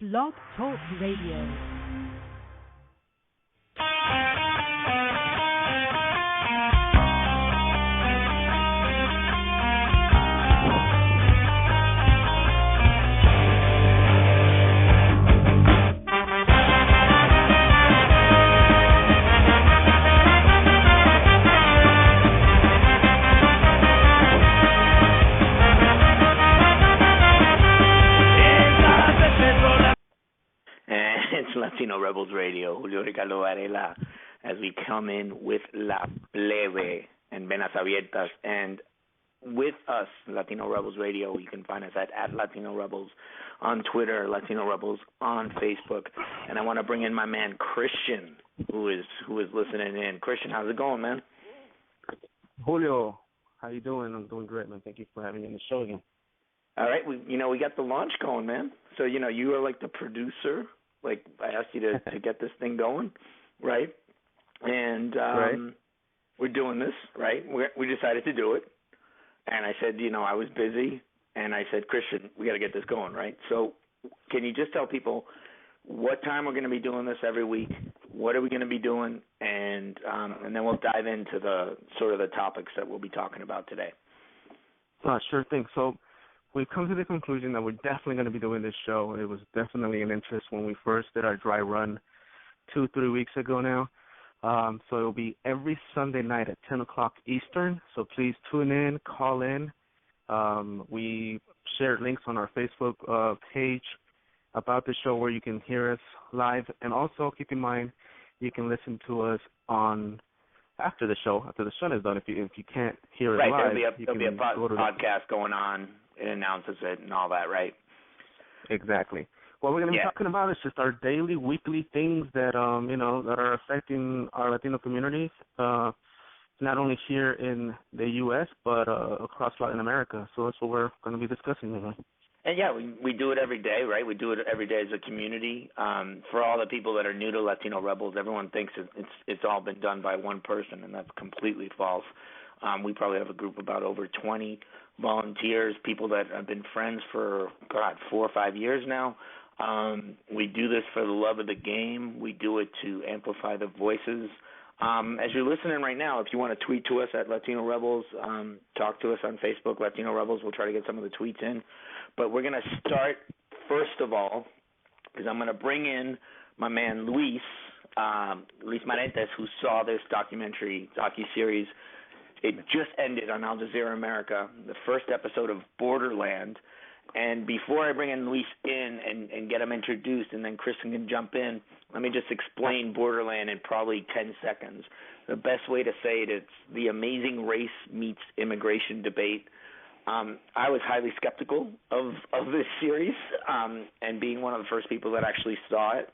Blog Talk Radio. It's Latino Rebels Radio, Julio Ricardo Varela, as we come in with La Plebe and Venas Abiertas. And with us, Latino Rebels Radio, you can find us at Latino Rebels on Twitter, Latino Rebels on Facebook. And I want to bring in my man Christian, who is listening in. Christian, how's it going, man? Julio, how you doing? I'm doing great, man. Thank you for having me on the show again. All right, we got the launch going, man. So, you are like the producer. Like, I asked you to get this thing going, right? And right. We're doing this, right? We decided to do it. And I said, I was busy. And I said, Christian, we got to get this going, right? So can you just tell people what time we're going to be doing this every week? What are we going to be doing? And then we'll dive into the sort of the topics that we'll be talking about today. Sure thing. So we've come to the conclusion that we're definitely going to be doing this show. It was definitely an interest when we first did our dry run 2-3 weeks ago now. So it'll be every Sunday night at 10 o'clock Eastern. So please tune in, call in. We shared links on our Facebook page about the show where you can hear us live. And also keep in mind, you can listen to us after the show is done. If you can't hear it live, there'll be a podcast going on. It announces it and all that, right? Exactly. What we're going to be talking about is just our daily, weekly things that that are affecting our Latino communities, not only here in the U.S. but across Latin America. So that's what we're going to be discussing today. And we do it every day, right? We do it every day as a community. For all the people that are new to Latino Rebels, everyone thinks it's all been done by one person, and that's completely false. We probably have a group of about over 20 volunteers, people that have been friends for, 4 or 5 years now. We do this for the love of the game. We do it to amplify the voices. As you're listening right now, if you want to tweet to us at Latino Rebels, talk to us on Facebook, Latino Rebels. We'll try to get some of the tweets in. But we're going to start, first of all, because I'm going to bring in my man Luis Marentes, who saw this docuseries. It just ended on Al Jazeera America, the first episode of Borderland. And before I bring in Luis in and get him introduced, and then Kristen can jump in, let me just explain Borderland in probably 10 seconds. The best way to say it, it's the amazing race meets immigration debate. I was highly skeptical of this series, and being one of the first people that actually saw it.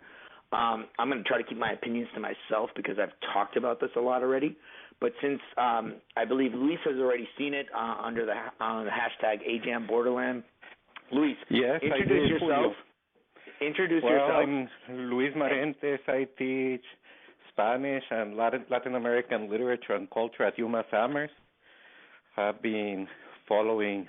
I'm going to try to keep my opinions to myself because I've talked about this a lot already. But since I believe Luis has already seen it under the hashtag AJAM Borderland, Luis, yes, introduce yourself. Introduce yourself. I'm Luis Marentes. I teach Spanish and Latin American literature and culture at UMass Amherst. I've been following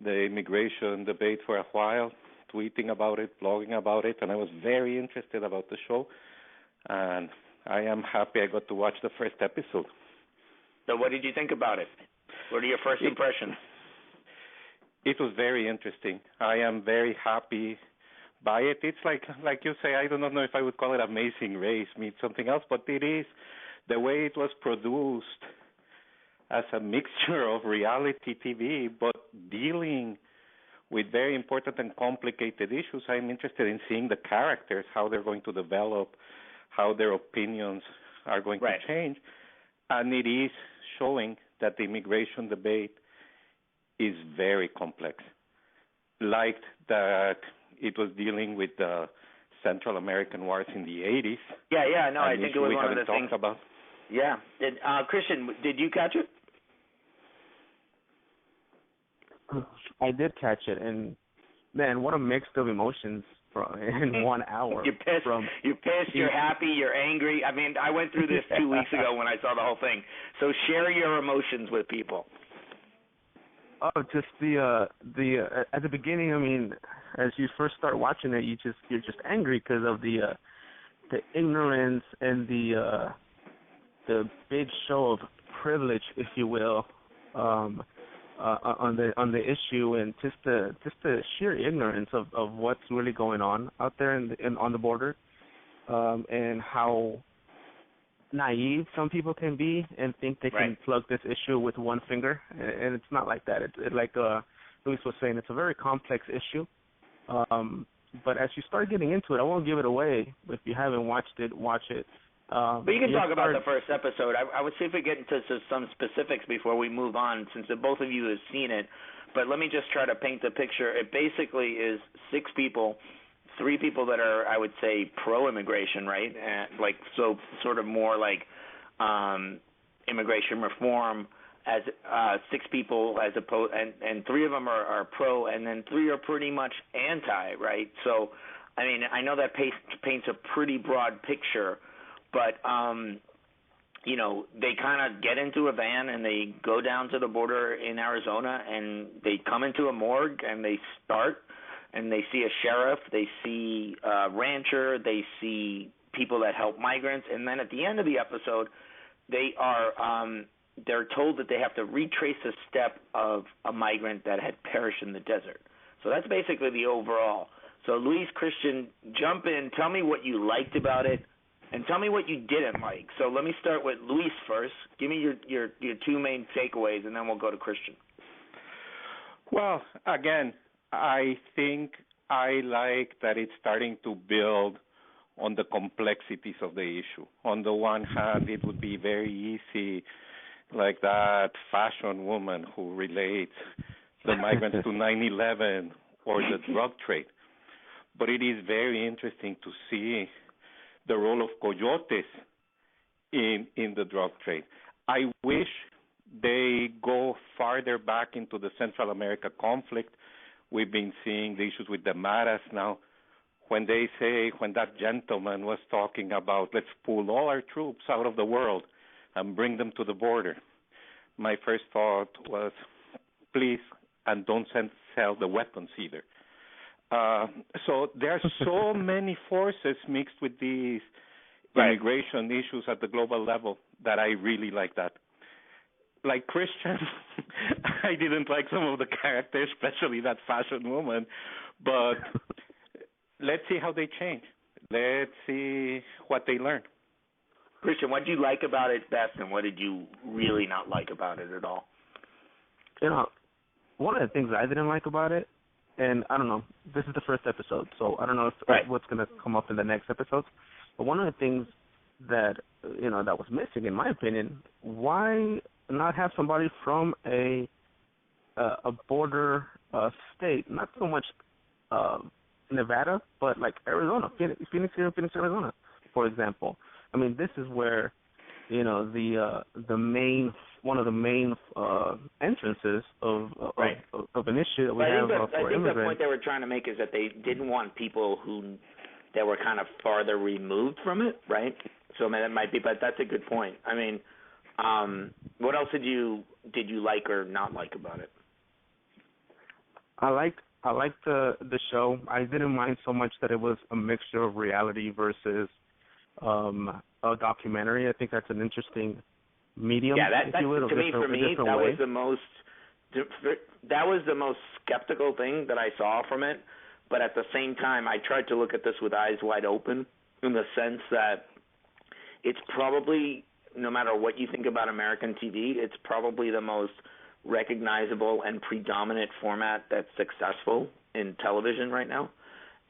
the immigration debate for a while, tweeting about it, blogging about it, and I was very interested about the show. And I am happy I got to watch the first episode. So what did you think about it? What are your first impressions? It was very interesting. I am very happy by it. It's like you say, I do not know if I would call it Amazing Race, meets something else, but it is the way it was produced as a mixture of reality TV, but dealing with very important and complicated issues. I'm interested in seeing the characters, how they're going to develop, how their opinions are going to change. And it is showing that the immigration debate is very complex. Liked that it was dealing with the Central American wars in the 80s. Yeah, no, I think it was one of the things. About. Yeah. Christian, did you catch it? I did catch it, and man, what a mix of emotions in 1 hour. You're pissed, you're happy, you're angry. I mean, I went through this 2 weeks ago when I saw the whole thing. So share your emotions with people. Oh, just the at the beginning. I mean, as you first start watching it, you're just angry because of the ignorance and the big show of privilege, if you will, on the issue, and just the sheer ignorance of what's really going on out there on the border, and how naive some people can be and think they can plug this issue with one finger, and it's not like that. It's like Luis was saying, it's a very complex issue. But as you start getting into it, I won't give it away. If you haven't watched it, watch it. But you can talk about the first episode. I would see if we get into some specifics before we move on, since both of you have seen it. But let me just try to paint the picture. It basically is 6 people, 3 people that are, I would say, pro-immigration, right? And so sort of more like immigration reform, as 6 people as opposed, and 3 of them are pro, and then 3 are pretty much anti, right? So, I mean, I know that paints a pretty broad picture, but they kind of get into a van and they go down to the border in Arizona, and they come into a morgue and they start, and they see a sheriff, they see a rancher, they see people that help migrants, and then at the end of the episode, they are they're told that they have to retrace a step of a migrant that had perished in the desert. So that's basically the overall. So Luis, Christian, jump in. Tell me what you liked about it, and tell me what you didn't like. So let me start with Luis first. Give me your 2 main takeaways, and then we'll go to Christian. Well, again, I think I like that it's starting to build on the complexities of the issue. On the one hand, it would be very easy, like that fashion woman who relates the migrants to 9/11 or the drug trade. But it is very interesting to see the role of coyotes in the drug trade. I wish they go farther back into the Central America conflict. We've been seeing the issues with the Maras now. When that gentleman was talking about, let's pull all our troops out of the world and bring them to the border, my first thought was, please, and don't sell the weapons either. So there are so many forces mixed with these immigration issues at the global level that I really like that. Like Christian, I didn't like some of the characters, especially that fashion woman, but let's see how they change. Let's see what they learn. Christian, what did you like about it best, and what did you really not like about it at all? One of the things I didn't like about it, and I don't know, this is the first episode, so I don't know what's going to come up in the next episodes, but one of the things that, that was missing, in my opinion, why not have somebody from a border state, not so much Nevada, but like Arizona, Phoenix, Arizona, for example. I mean, this is where, the main, one of the main entrances of an issue that we have for immigrants. I think the point they were trying to make is that they didn't want people that were kind of farther removed from it, right? So that might be, but that's a good point. I mean, what else did you like or not like about it? I liked the show. I didn't mind so much that it was a mixture of reality versus a documentary. I think that's an interesting medium. Yeah, that to me, that was the most skeptical thing that I saw from it. But at the same time, I tried to look at this with eyes wide open, in the sense that it's probably, no matter what you think about American TV, it's probably the most recognizable and predominant format that's successful in television right now.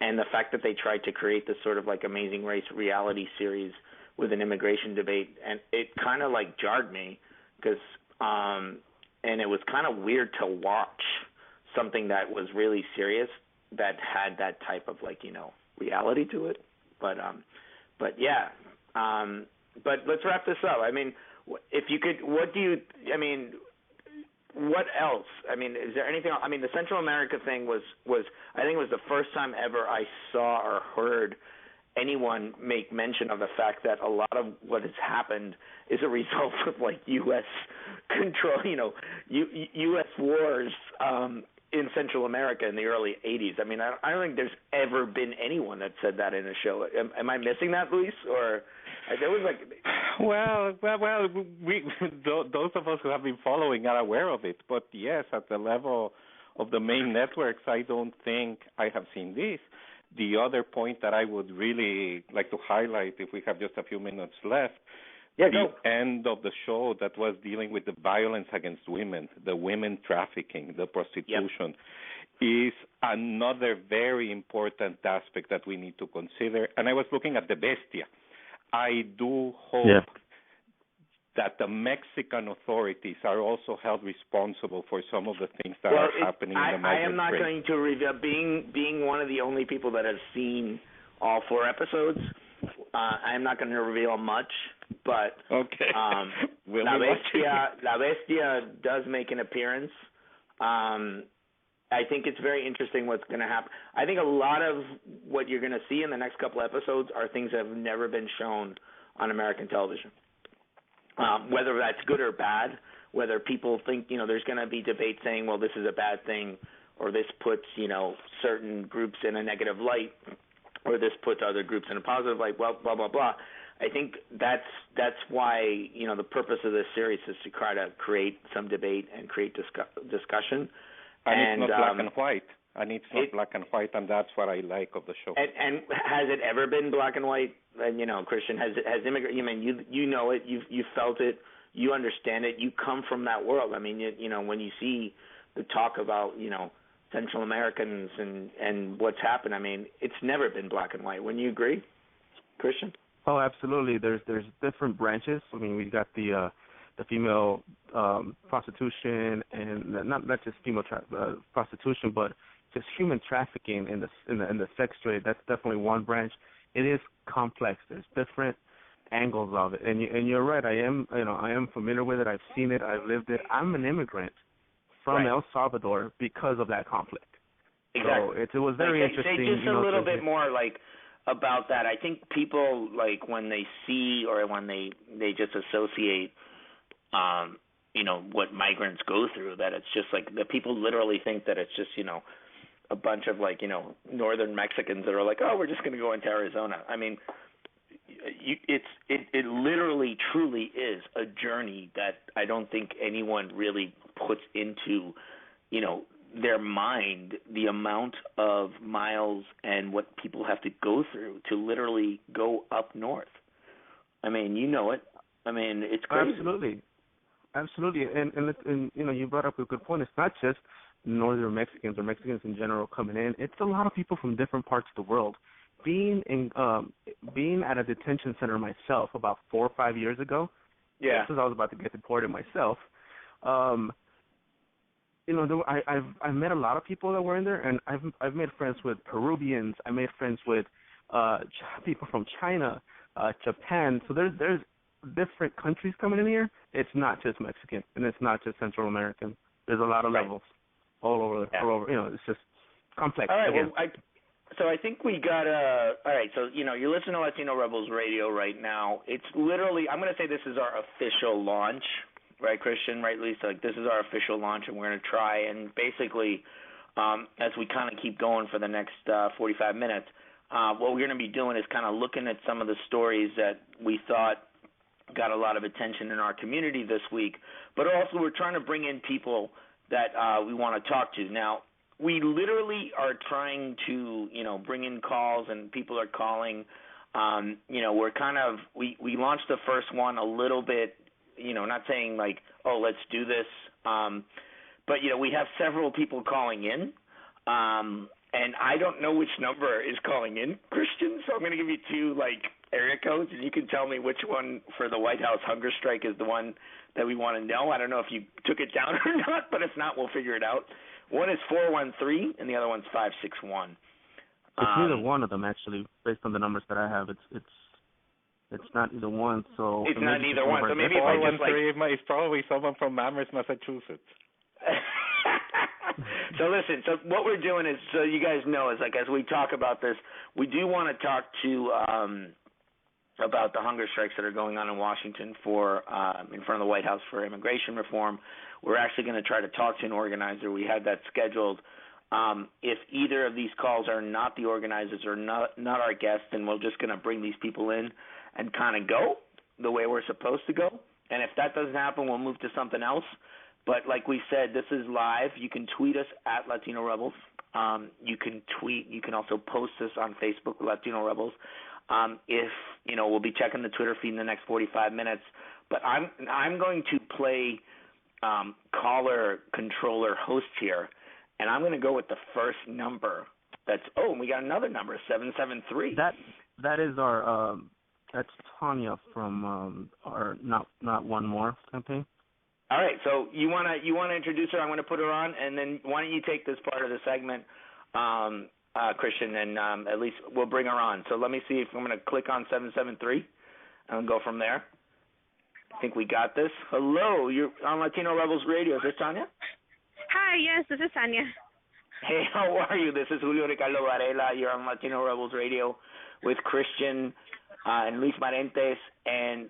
And the fact that they tried to create this sort of like Amazing Race reality series with an immigration debate, and it kind of like jarred me, because and it was kind of weird to watch something that was really serious that had that type of like, reality to it. But yeah. But let's wrap this up. I mean, if you could, what else? I mean, is there anything else? I mean, the Central America thing was I think it was the first time ever I saw or heard anyone make mention of the fact that a lot of what has happened is a result of like U.S. control, U.S. wars in Central America in the early 80s. I mean, I don't think there's ever been anyone that said that in a show. Am I missing that, Luis? Or there was like... Well, we those of us who have been following are aware of it. But yes, at the level of the main networks, I don't think I have seen this. The other point that I would really like to highlight, if we have just a few minutes left, end of the show that was dealing with the violence against women, the women trafficking, the prostitution, is another very important aspect that we need to consider. And I was looking at the Bestia. I do hope that the Mexican authorities are also held responsible for some of the things that are happening in the migrant I am not going to reveal, being one of the only people that has seen all 4 episodes, I am not going to reveal much, but La Bestia does make an appearance. I think it's very interesting what's going to happen. I think a lot of what you're going to see in the next couple episodes are things that have never been shown on American television. Whether that's good or bad, whether people think, there's going to be debate saying, well, this is a bad thing, or this puts, certain groups in a negative light, or this puts other groups in a positive light, well, blah, blah, blah. I think that's why, the purpose of this series is to try to create some debate and create discussion. And it's not black and white. Black and white, and that's what I like of the show. And has it ever been black and white? And Christian, has immigrant? You know it. You felt it. You understand it. You come from that world. I mean, when you see the talk about Central Americans and what's happened, I mean, it's never been black and white. Wouldn't you agree, Christian? Oh, absolutely. There's different branches. I mean, we've got the female prostitution, and not just female prostitution, but just human trafficking in the sex trade. That's definitely one branch. It is complex. There's different angles of it, and you're right. I am familiar with it. I've seen it. I've lived it. I'm an immigrant from El Salvador because of that conflict. Exactly. So it was very interesting. Say just a little bit more about that. I think people when they see or when they just associate what migrants go through, that it's just the people literally think that it's just a bunch of northern Mexicans that are oh, we're just going to go into Arizona. I mean, it literally truly is a journey that I don't think anyone really puts into their mind, the amount of miles and what people have to go through to literally go up north. I mean, it. I mean, it's crazy. Absolutely, and you brought up a good point. It's not just northern Mexicans or Mexicans in general coming in. It's a lot of people from different parts of the world. Being at a detention center myself about 4 or 5 years ago, since I was about to get deported myself, I've met a lot of people that were in there, and I've made friends with Peruvians. I made friends with people from China, Japan. So there's different countries coming in here. It's not just Mexican, and it's not just Central American. There's a lot of levels all over. It's just complex. All right. So I think we got all right. So you're listening to Latino Rebels Radio right now. It's literally, I'm going to say this is our official launch, right, Christian? Right, Lisa? This is our official launch, and we're going to try and basically, as we kind of keep going for the next 45 minutes, what we're going to be doing is kind of looking at some of the stories that we thought got a lot of attention in our community this week, but also we're trying to bring in people that we want to talk to. Now, we literally are trying to, bring in calls, and people are calling. We're kind of, we launched the first one a little bit, not saying oh, let's do this. But, we have several people calling in. And I don't know which number is calling in, Christian, so I'm going to give you 2, area codes, and you can tell me which one for the White House hunger strike is the one that we want to know. I don't know if you took it down or not, but if not, we'll figure it out. One is 413, and the other one's 561. It's neither one of them, actually, based on the numbers that I have. It's not either one, so... It's not either one, so maybe if I just, it's probably someone from Amherst, Massachusetts. So listen, so what we're doing is, so you guys know, is as we talk about this, we do want to talk to about the hunger strikes that are going on in Washington for in front of the White House for immigration reform. We're actually going to try to talk to an organizer. We had that scheduled. If either of these calls are not the organizers or not our guests, then we're just going to bring these people in and kind of go the way we're supposed to go. And if that doesn't happen, we'll move to something else. But like we said, this is live. You can tweet us at Latino Rebels. You can tweet. You can also post us on Facebook, Latino Rebels. If we'll be checking the Twitter feed in the next 45 minutes. But I'm going to play caller, controller, host here, and I'm going to go with the first number. And we got another number, 773. That is our that's Tanya from our Not One More campaign. All right, so you wanna introduce her? I'm going to put her on, and then why don't you take this part of the segment, Christian, and at least we'll bring her on. So let me see if I'm going to click on 773 and go from there. I think we got this. Hello, you're on Latino Rebels Radio. Is this Tanya? Hi, yes, this is Tanya. Hey, how are you? This is Julio Ricardo Varela. You're on Latino Rebels Radio with Christian and Luis Marentes, and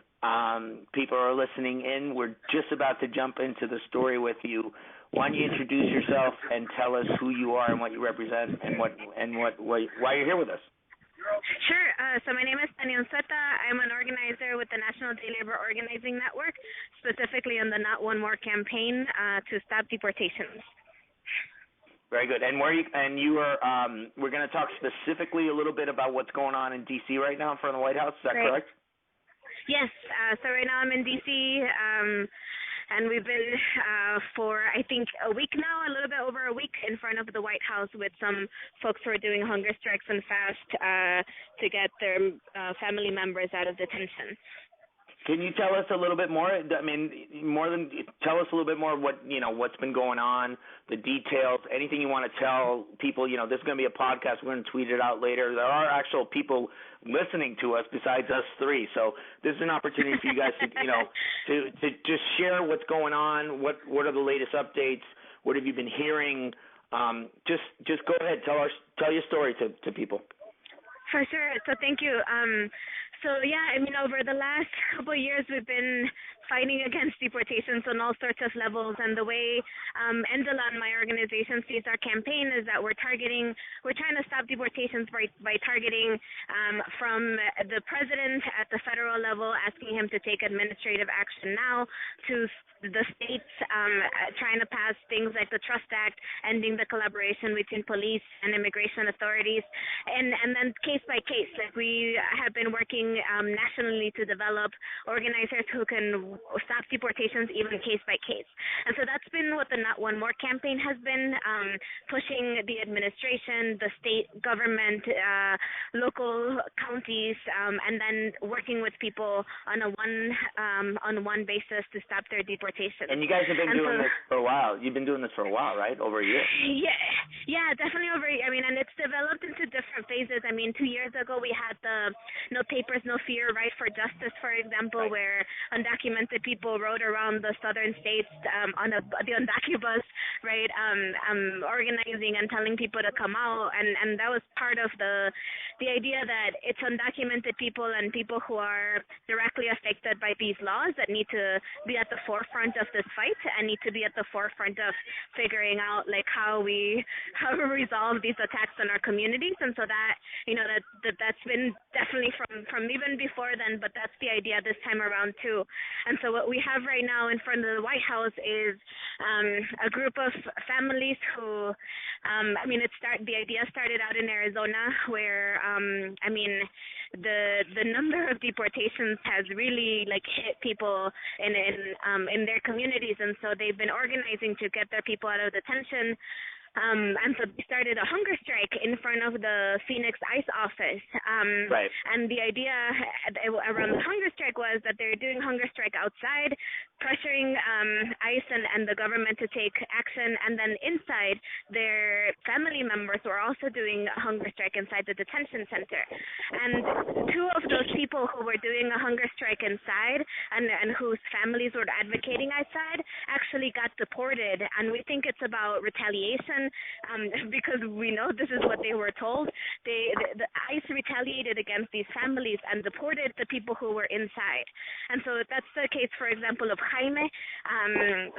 people are listening in. We're just about to jump into the story with you. Why don't you introduce yourself and tell us who you are and what you represent and why you're here with us? Sure. So my name is Tania Unceta. I'm an organizer with the National Day Labor Organizing Network, specifically on the Not One More campaign to stop deportations. Very good. And we're going to talk specifically a little bit about what's going on in D.C. right now in front of the White House. Is that correct? Yes. So right now I'm in D.C., and we've been for, I think, a week now, a little bit over a week in front of the White House with some folks who are doing hunger strikes and fast to get their family members out of detention. Can you tell us a little bit more? I mean, tell us a little bit more of what's been going on, the details, anything you want to tell people. This is going to be a podcast. We're going to tweet it out later. There are actual people listening to us besides us three, so this is an opportunity for you guys to to just share what's going on. What are the latest updates? What have you been hearing? Just go ahead, tell your story to people. For sure. So thank you. So yeah, I mean, over the last couple of years, we've been fighting against deportations on all sorts of levels. And the way Endelan, my organization, sees our campaign is that we're trying to stop deportations by targeting from the president at the federal level, asking him to take administrative action now, to the states trying to pass things like the Trust Act, ending the collaboration between police and immigration authorities, and then case by case. Like, we have been working nationally to develop organizers who can stop deportations even case by case. And so that's been what the Not One More campaign has been, pushing the administration, the state government, local counties, and then working with people on one basis to stop their deportation. And you guys have been doing this for a while. You've been doing this for a while, right? Over a year. Yeah, definitely over a year. I mean, and it's developed into different phases. I mean, 2 years ago we had the No Papers, No Fear, Right for Justice, for example, where undocumented people rode around the southern states on the Undaki bus, right, organizing and telling people to come out. And that was part of the idea that it's undocumented people and people who are directly affected by these laws that need to be at the forefront of this fight and need to be at the forefront of figuring out like how we resolve these attacks in our communities. And so that that's been definitely from even before then, but that's the idea this time around too. And so what we have right now in front of the White House is a group of families who the idea started out in Arizona, where the number of deportations has really hit people in their communities, and so they've been organizing to get their people out of detention. And so they started a hunger strike in front of the Phoenix ICE office. Right. And the idea around the hunger strike was that they're doing hunger strike outside, pressuring ICE and the government to take action, and then inside, their family members were also doing a hunger strike inside the detention center. And two of those people who were doing a hunger strike inside and whose families were advocating outside actually got deported. And we think it's about retaliation, because we know this is what they were told. The ICE retaliated against these families and deported the people who were inside. And so that's the case, for example, of Jaime,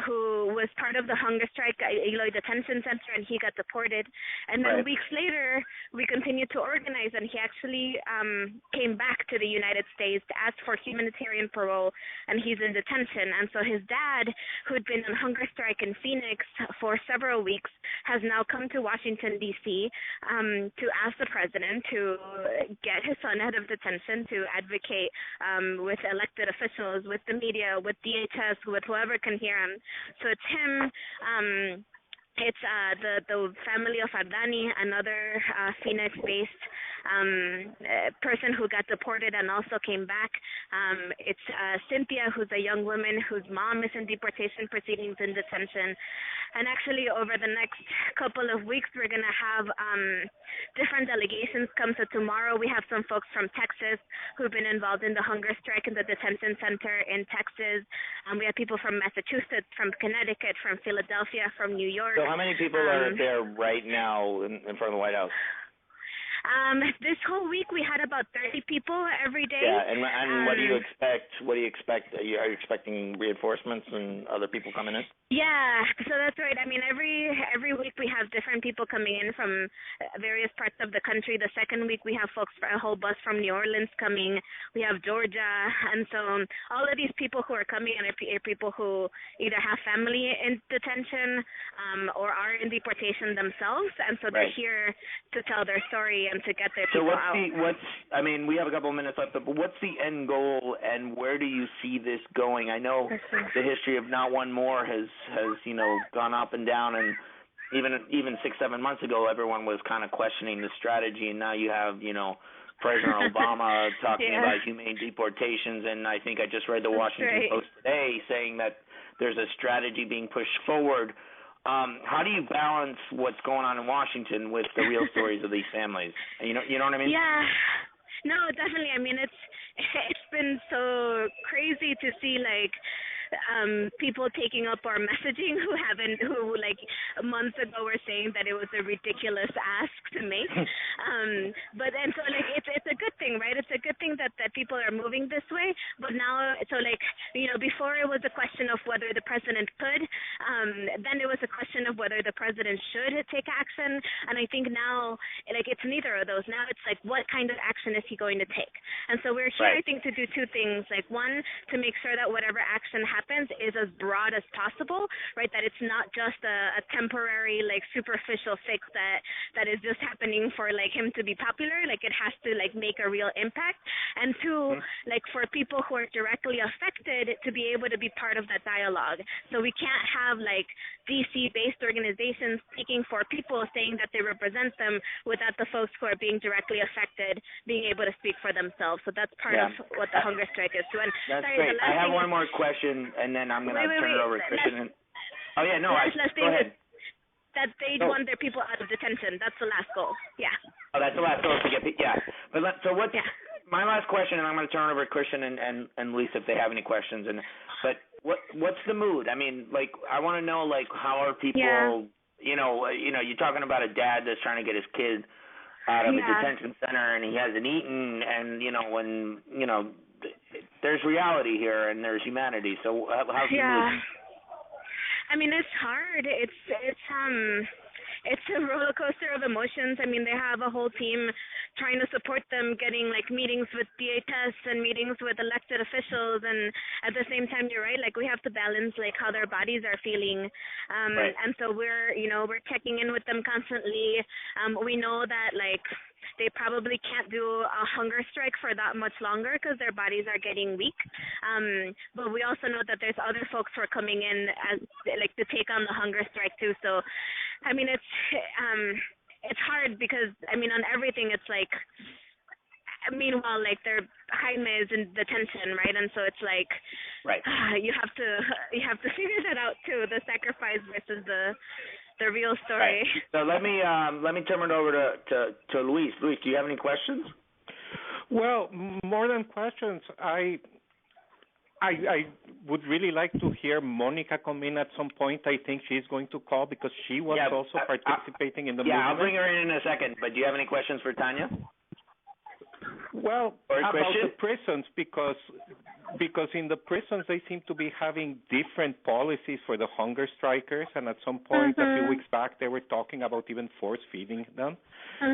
who was part of the hunger strike at Eloy Detention Center, and he got deported. And then weeks later, we continued to organize, and he actually came back to the United States to ask for humanitarian parole, and he's in detention. And so his dad, who'd been on hunger strike in Phoenix for several weeks, has now come to Washington, D.C. To ask the president to get his son out of detention, to advocate with elected officials, with the media, with DHS, with whoever can hear him. So it's him. It's the family of Ardani, another Phoenix-based person who got deported and also came back. It's Cynthia, who's a young woman whose mom is in deportation proceedings in detention. And actually, over the next couple of weeks, we're going to have different delegations come. So tomorrow we have some folks from Texas who've been involved in the hunger strike in the detention center in Texas. We have people from Massachusetts, from Connecticut, from Philadelphia, from New York. So how many people are there right now in front of the White House? This whole week we had about 30 people every day. Yeah, and what do you expect? What do you expect? Are you expecting reinforcements and other people coming in? Yeah, so that's right. I mean, every week we have different people coming in from various parts of the country. The second week we have folks, a whole bus from New Orleans coming. We have Georgia, and so all of these people who are coming are people who either have family in detention or are in deportation themselves, and so they're here to tell their story and to get their people out. I mean, we have a couple of minutes left, but what's the end goal, and where do you see this going? I know the history of Not One More has gone up and down, and even 6-7 months ago, everyone was kind of questioning the strategy, and now you have President Obama talking about humane deportations, and I think I just read the Washington Post today saying that there's a strategy being pushed forward. How do you balance what's going on in Washington with the real stories of these families? You know what I mean? Yeah. No, definitely. I mean, it's been so crazy to see people taking up our messaging who months ago were saying that it was a ridiculous ask to make. But and so it's a good thing, right? It's a good thing that people are moving this way. But now before it was a question of whether the president could, then it was a question of whether the president should take action. And I think now it's neither of those. Now it's what kind of action is he going to take? And so we're here I think to do two things. One, to make sure that whatever action happens is as broad as possible, right? That it's not just a temporary, superficial fix that is just happening for him to be popular. It has to make a real impact. And two, for people who are directly affected to be able to be part of that dialogue. So we can't have DC-based organizations speaking for people saying that they represent them without the folks who are being directly affected being able to speak for themselves. So that's part of what the hunger strike is. So, that's great. I have one more question, and then I'm going to turn it over to Christian. Go ahead. That stage one, there are people out of detention. That's the last goal. Yeah. Oh, that's the last goal to get people. Yeah. But my last question, and I'm going to turn it over to Christian and Lisa if they have any questions. But what's the mood? I mean, I want to know how are people? Yeah. You're talking about a dad that's trying to get his kid out of a detention center, and he hasn't eaten, and there's reality here and there's humanity. So how's the mood? I mean, it's hard. It's a roller coaster of emotions. I mean, they have a whole team trying to support them, getting meetings with DHS and meetings with elected officials, and at the same time, you're right. We have to balance how their bodies are feeling, and so we're checking in with them constantly. We know that they probably can't do a hunger strike for that much longer because their bodies are getting weak. But we also know that there's other folks who are coming in as to take on the hunger strike too. So, I mean, it's hard because on everything it's meanwhile their Jaime is in detention, right? And so it's you have to figure that out too, the sacrifice versus the real story. Right. So let me turn it over to Luis. Luis, do you have any questions? Well, more than questions, I would really like to hear Monica come in at some point. I think she's going to call because she was also participating in the movement. Yeah, I'll bring her in a second. But do you have any questions for Tanya? Well, Or about Christian? the prisons, because in the prisons they seem to be having different policies for the hunger strikers, and at some point a few weeks back they were talking about even force feeding them.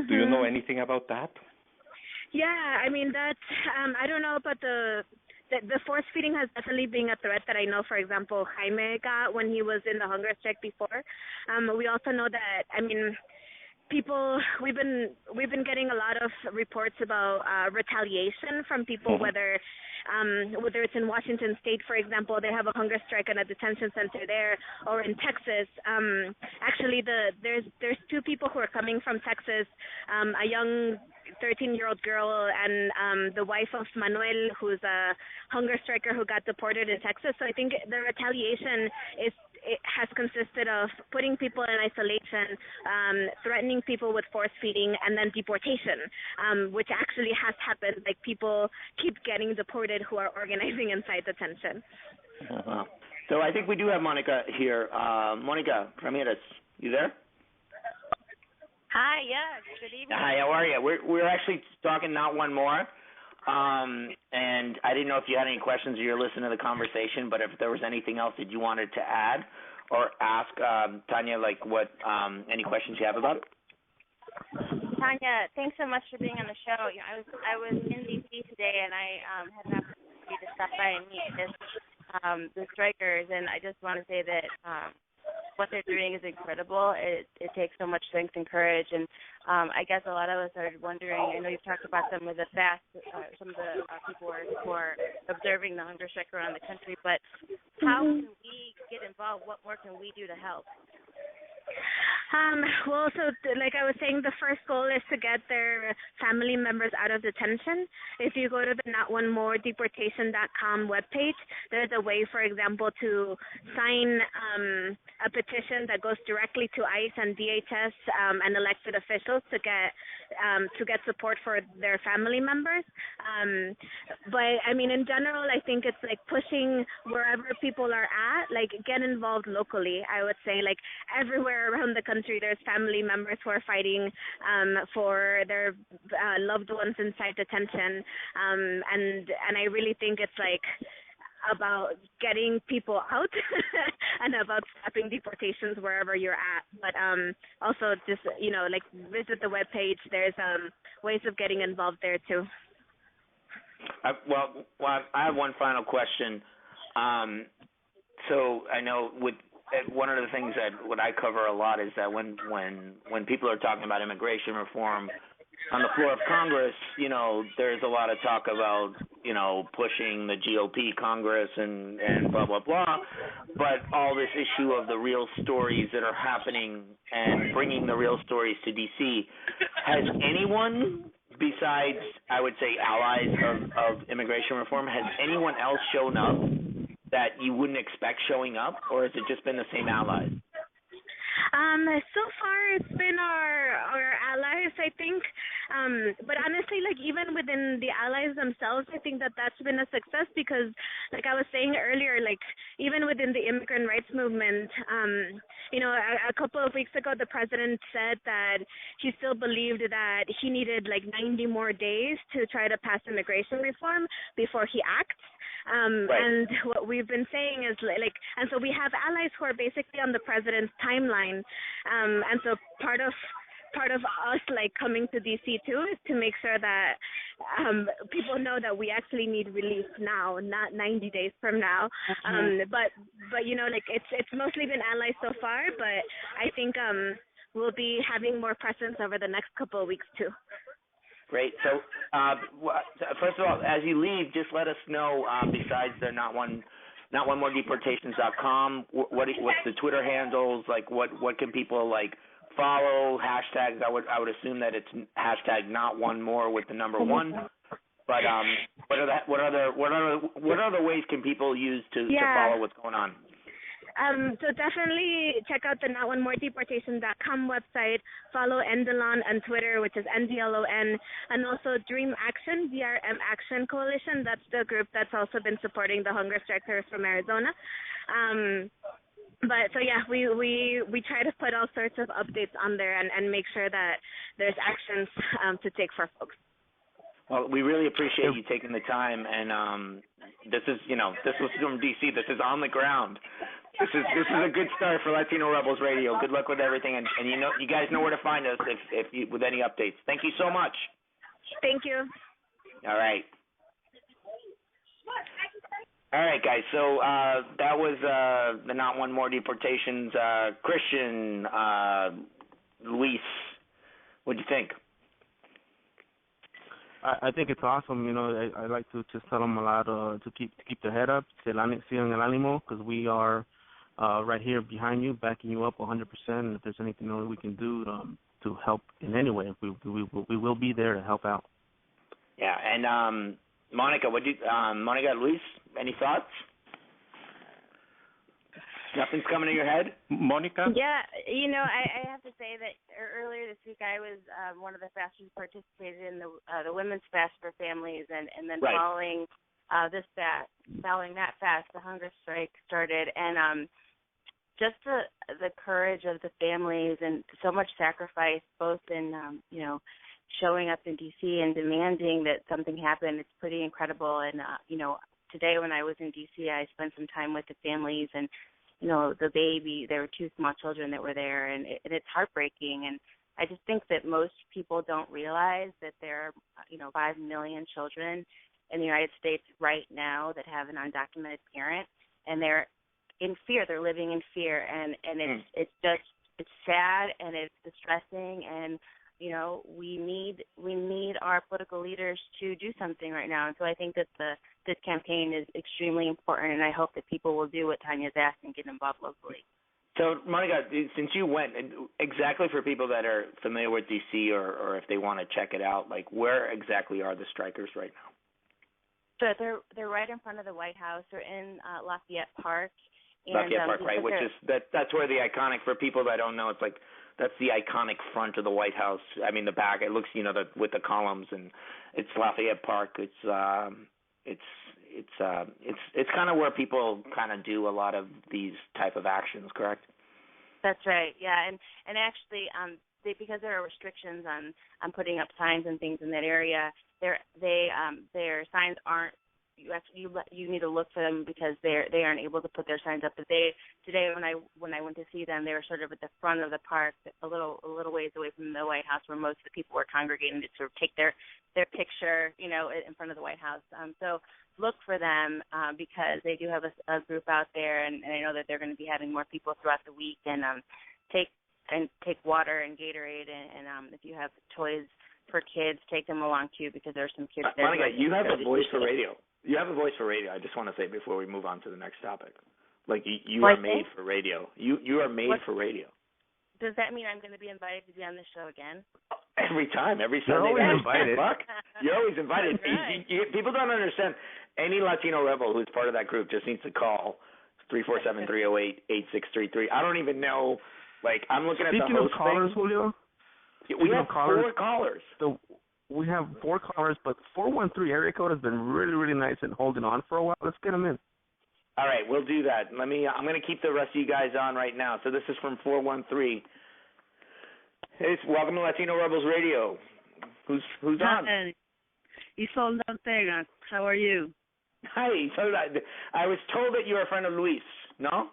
Do you know anything about that? Yeah, I mean that's I don't know about the force feeding has definitely been a threat that I know, for example, Jaime got when he was in the hunger strike before. We also know that, I mean, people we've been getting a lot of reports about retaliation from people, whether it's in Washington State, for example, they have a hunger strike in a detention center there, or in Texas. Actually, there's two people who are coming from Texas, a young 13-year-old girl and the wife of Manuel, who's a hunger striker who got deported in Texas. So I think the retaliation it has consisted of putting people in isolation, threatening people with force feeding, and then deportation, which actually has happened. Like, people keep getting deported who are organizing inside detention. So I think we do have Monica here. Monica Ramirez, you there? Hi, yeah, good evening. Hi, how are you? We're actually talking Not One More. And I didn't know if you had any questions or you're listening to the conversation, but if there was anything else that you wanted to add or ask Tanya, like what any questions you have about it? Tanya, thanks so much for being on the show. You know, I was in D.C. today, and I had an opportunity to stop by and meet the strikers, and I just want to say that what they're doing is incredible. It takes so much strength and courage, and I guess a lot of us are wondering. I know you've talked about some of the some of the people who are observing the hunger strike around the country, but how can we get involved? What more can we do to help? Well, so like I was saying, the first goal is to get their family members out of detention. If you go to the NotOneMoreDeportation.com webpage, there's a way, for example, to sign a petition that goes directly to ICE and DHS and elected officials to get support for their family members. But I mean, in general, I think it's like pushing wherever people are at, like get involved locally. I would say, like everywhere around the country, there's family members who are fighting for their loved ones inside detention, and I really think it's like about getting people out and about stopping deportations wherever you're at. But also just, you know, like visit the webpage. There's ways of getting involved there too. Well, I have one final question. So I know one of the things that what I cover a lot is that when people are talking about immigration reform on the floor of Congress, you know, there's a lot of talk about, you know, pushing the GOP Congress and blah, blah, blah. But all this issue of the real stories that are happening and bringing the real stories to D.C., has anyone besides, I would say, allies of immigration reform, has anyone else shown up that you wouldn't expect showing up, or has it just been the same allies? So far it's been our allies, I think. But honestly, like even within the allies themselves, I think that's been a success because, like I was saying earlier, like even within the immigrant rights movement, you know, a couple of weeks ago, the president said that he still believed that he needed like 90 more days to try to pass immigration reform before he acts. Right. And what we've been saying is like, and so we have allies who are basically on the president's timeline, and so part of us like coming to DC too is to make sure that people know that we actually need relief now, not 90 days from now. But you know, like it's mostly been allies so far, but I think we'll be having more presence over the next couple of weeks too. Great. So, first of all, as you leave, just let us know. Besides the NotOneMoreDeportations.com, what's the Twitter handles? Like, what can people like follow? Hashtags. I would assume that it's hashtag Not One More with the number one. But what other ways can people use to follow what's going on? So definitely check out the NotOneMoreDeportation.com website. Follow Endalon on Twitter, which is NDLON, and also Dream Action, DRM Action Coalition. That's the group that's also been supporting the hunger strikers from Arizona. But so yeah, we try to put all sorts of updates on there and make sure that there's actions to take for folks. Well, we really appreciate you taking the time, and this is, this was from DC. This is on the ground. This is a good start for Latino Rebels Radio. Good luck with everything, and you guys know where to find us if you, with any updates. Thank you so much. Thank you. All right. All right, guys. So that was the Not One More Deportations. Christian, Luis, what'd you think? I think it's awesome. I like to just tell them a lot to keep their head up, sigan el ánimo, because we are right here behind you, backing you up 100%. And if there's anything that we can do to help in any way, we will be there to help out. Yeah, and Monica, Monica, Luis, any thoughts? Nothing's coming to your head? Monica? Yeah, I have to say that earlier this week I was one of the fasters who participated in the Women's Fast for Families, and then right. following that fast, the hunger strike started, and just the courage of the families and so much sacrifice, both in showing up in D.C. and demanding that something happen. It's pretty incredible. And today when I was in D.C., I spent some time with the families, and the baby. There were 2 small children that were there, and it's heartbreaking. And I just think that most people don't realize that there are 5 million children in the United States right now that have an undocumented parent, and they're in fear. They're living in fear, and it's sad and it's distressing, and we need our political leaders to do something right now. And so I think that this campaign is extremely important, and I hope that people will do what Tanya's asked and get involved locally. So, Monica, since you went, exactly for people that are familiar with D.C. or if they want to check it out, like where exactly are the strikers right now? So they're right in front of the White House. They're in Lafayette Park. Lafayette Park, right? Which is that's where the iconic, for people that don't know, it's like that's the iconic front of the White House. I mean, the back. It looks, with the columns, and it's Lafayette Park. It's kind of where people kind of do a lot of these type of actions, correct? That's right. Yeah, and actually, because there are restrictions on putting up signs and things in that area, their signs aren't. You need to look for them because they aren't able to put their signs up. But today when I went to see them, they were sort of at the front of the park, a little ways away from the White House, where most of the people were congregating to sort of take their picture, in front of the White House. So look for them because they do have a group out there, and I know that they're going to be having more people throughout the week. And take water and Gatorade, and if you have toys for kids, take them along too, because there's some kids there. Monica, you have a voice for radio. You have a voice for radio. I just want to say before we move on to the next topic, like you are made for radio. You are made for radio. Does that mean I'm going to be invited to be on the show again? Every time, every Sunday. You're always invited. You're always invited. Right. People don't understand. Any Latino rebel who's part of that group just needs to call 347-308-8633. I don't even know. Like, I'm looking at the host Speaking of callers, thing. Julio. We have 4 callers. We have 4 callers, but 413 area code has been really, really nice and holding on for a while. Let's get them in. All right, we'll do that. I'm going to keep the rest of you guys on right now. So this is from 413. Welcome to Latino Rebels Radio. Who's on? Hi, Isolda Ortega. How are you? Hi, Isolda. I was told that you're a friend of Luis, no?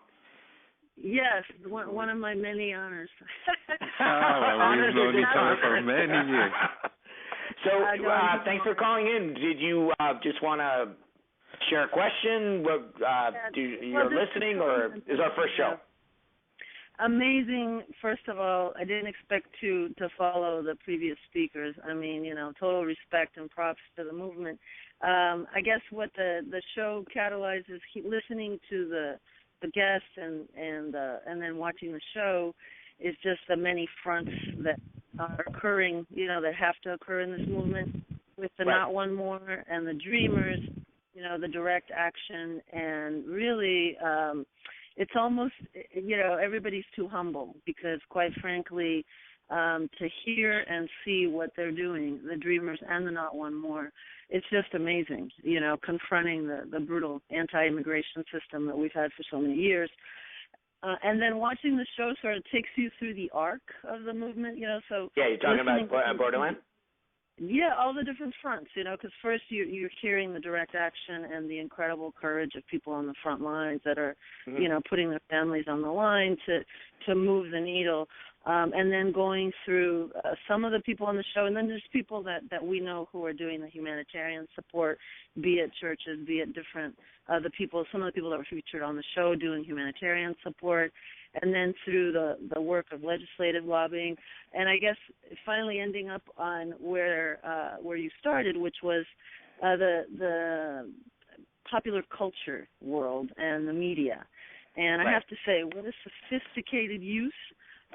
Yes, one of my many honors. We've known each other for many years. So thanks for calling in. Did you just want to share a question? You're listening, or is our first show? Amazing. First of all, I didn't expect to follow the previous speakers. I mean, total respect and props to the movement. I guess what the show catalyzes, listening to the guests and then watching the show, is just the many fronts that are occurring, that have to occur in this movement, with the Not One More and the Dreamers, the direct action, and really it's almost, everybody's too humble, because quite frankly, to hear and see what they're doing, the Dreamers and the Not One More, it's just amazing, confronting the brutal anti-immigration system that we've had for so many years. And then watching the show sort of takes you through the arc of the movement, so... Yeah, you're talking about Borderland? Yeah, all the different fronts, because first you're hearing the direct action and the incredible courage of people on the front lines that are, putting their families on the line to move the needle, and then going through some of the people on the show, and then there's people that we know who are doing the humanitarian support, be it churches, be it different some of the people that were featured on the show doing humanitarian support, and then through the work of legislative lobbying, and I guess finally ending up on where you started, which was the popular culture world and the media. And I have to say, what a sophisticated use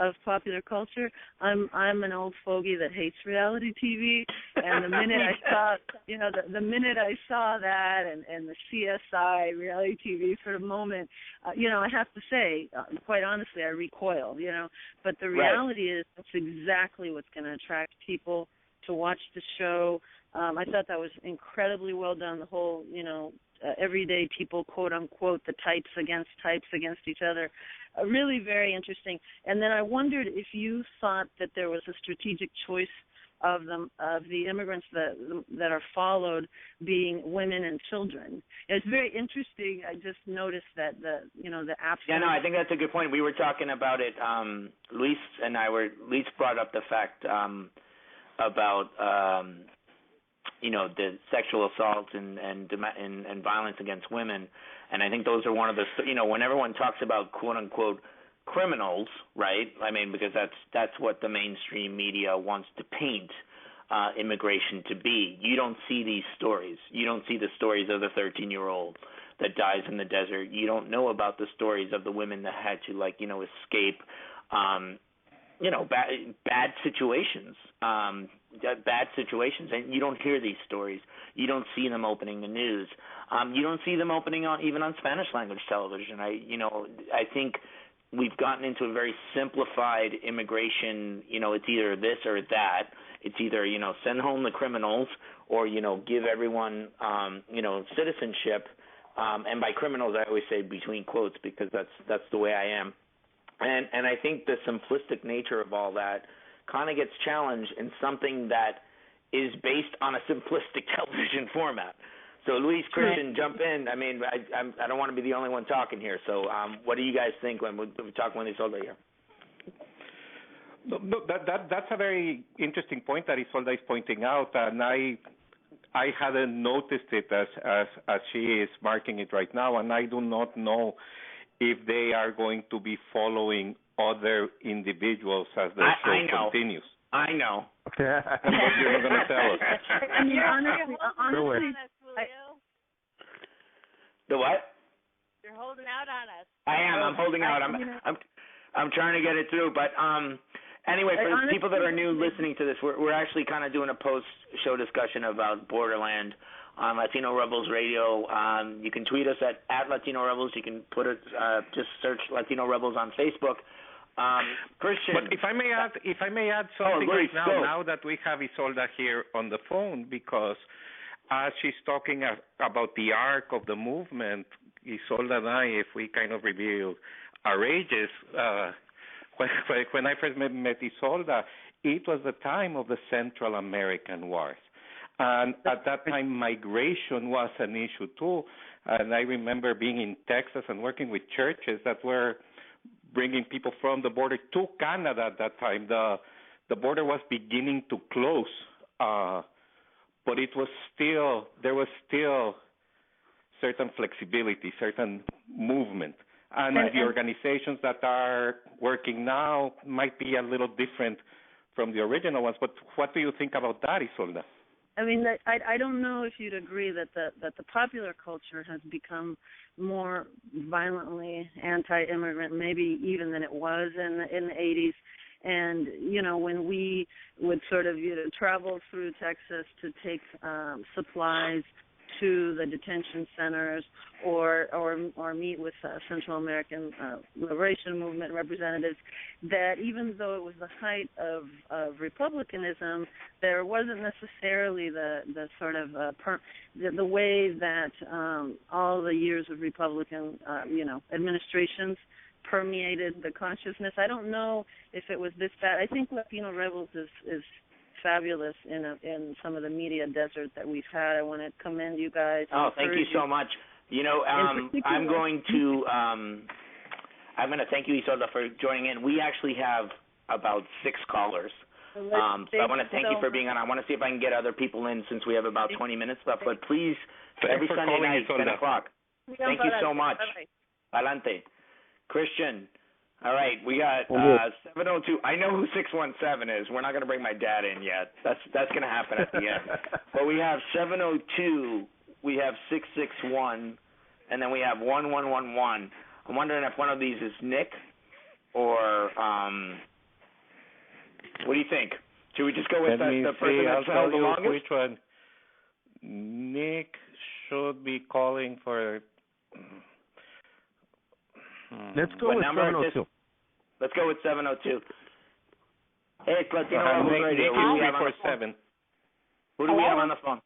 of popular culture. I'm an old fogey that hates reality TV, and the minute I saw, the minute I saw that and the CSI reality TV sort of moment, I have to say, quite honestly, I recoil. But the reality is that's exactly what's going to attract people to watch the show. I thought that was incredibly well done. The whole, everyday people, quote unquote, the types against each other, really very interesting. And then I wondered if you thought that there was a strategic choice of the immigrants that are followed being women and children. It's very interesting. I just noticed that the absence. Yeah, no, I think that's a good point. We were talking about it. Luis brought up the fact about the sexual assault and violence against women, and I think those are one of the when everyone talks about quote unquote criminals, right? I mean, because that's what the mainstream media wants to paint immigration to be. You don't see these stories. You don't see the stories of the 13-year-old that dies in the desert. You don't know about the stories of the women that had to escape bad situations, and you don't hear these stories. You don't see them opening the news. You don't see them opening even on Spanish language television. I think we've gotten into a very simplified immigration. It's either this or that. It's either send home the criminals or give everyone citizenship. And by criminals, I always say between quotes because that's the way I am. And I think the simplistic nature of all that kind of gets challenged in something that is based on a simplistic television format. So, Luis, Christian, jump in. I mean, I don't want to be the only one talking here. So, what do you guys think when we talk when Isolda here? No, that's a very interesting point that Isolda is pointing out, and I hadn't noticed it as she is marking it right now, and I do not know if they are going to be following other individuals as the show continues. I know. But you're not going to tell us. I mean, honestly, the what? You're holding out on us. I am. I'm holding out. I'm trying to get it through. But anyway, for the people that are new listening to this, we're actually kind of doing a post-show discussion about Borderland on Latino Rebels Radio. You can tweet us at Latino Rebels. You can put it, just search Latino Rebels on Facebook. Christian. But if I may add something now that we have Isolda here on the phone, because as she's talking about the arc of the movement, Isolda and I, if we kind of reveal our ages, when I first met Isolda, it was the time of the Central American Wars. And at that time, migration was an issue too. And I remember being in Texas and working with churches that were bringing people from the border to Canada at that time. The border was beginning to close, but there was still certain flexibility, certain movement. And the organizations that are working now might be a little different from the original ones. But what do you think about that, Isolda? I mean, I don't know if you'd agree that the popular culture has become more violently anti-immigrant, maybe even than it was in the 80s. And when we would sort of travel through Texas to take supplies to the detention centers or meet with Central American Liberation Movement representatives, that even though it was the height of republicanism, there wasn't necessarily the sort of the way that all the years of Republican administrations permeated the consciousness. I don't know if it was this bad. I think Latino Rebels is fabulous in some of the media desert that we've had. I want to commend you guys. Oh, thank you so much. You know, I'm going to thank you, Isolda, for joining in. We actually have about 6 callers. So I want to thank you for being on. I want to see if I can get other people in since we have about 20 minutes left. But please, every Sunday night, 10 o'clock. Thank you so much. Adelante. Christian. All right, we got 702. I know who 617 is. We're not going to bring my dad in yet. That's going to happen at the end. But we have 702. We have 661, and then we have 1111. I'm wondering if one of these is Nick or what do you think? Should we just go with the person that's held the longest? Which one? Nick should be calling for. Let's go with 702. Let's go with 702. Hey, it's Latino Rebels Radio. Who do we have on the phone? Who do we have on the phone?